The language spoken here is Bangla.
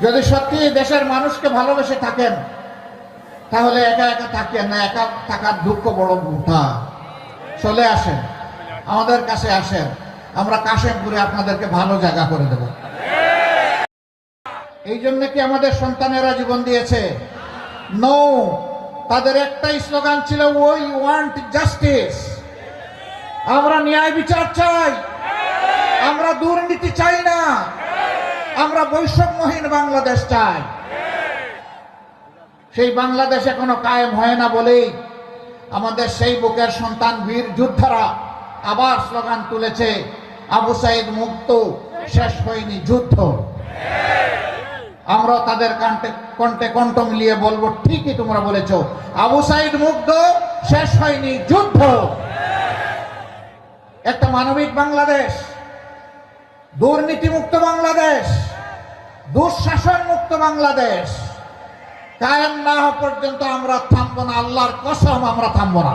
যদি সত্যি দেশের মানুষকে ভালোবেসে থাকেন তাহলে একা একা থাকেন না, একা থাকার দুঃখ বড় উঠা। চলে আসেন, আমাদের কাছে আসেন, আমরা কাশেমপুরে আপনাদেরকে ভালো জায়গা করে দেব। এই জন্য কি আমাদের সন্তানেরা জীবন দিয়েছে? নো, তাদের একটাই স্লোগান ছিল, উই ওয়ান্ট জাস্টিস। আমরা ন্যায় বিচার চাই, আমরা দুর্নীতি চাই না, আমরা বৈষম্যহীন বাংলাদেশ চাই। সেই বাংলাদেশ এখনো কায়েম হয় না বলেই আমাদের সেই বুকের সন্তান বীর যোদ্ধারা আবার স্লোগান তুলেছে, আবু সাইদ মুক্ত, শেষ হয়নি যুদ্ধ। আমরা তাদের কণ্ঠে কণ্ঠ মিলিয়ে বলবো, ঠিকই তোমরা বলেছ, আবু সাইদ মুক্ত, শেষ হয়নি যুদ্ধ। একটা মানবিক বাংলাদেশ, দুর্নীতি মুক্ত বাংলাদেশ, দুঃশাসন মুক্ত বাংলাদেশ কায়েম না হওয়া পর্যন্ত আমরা থামবো না, আল্লাহর কসম আমরা থামবো না।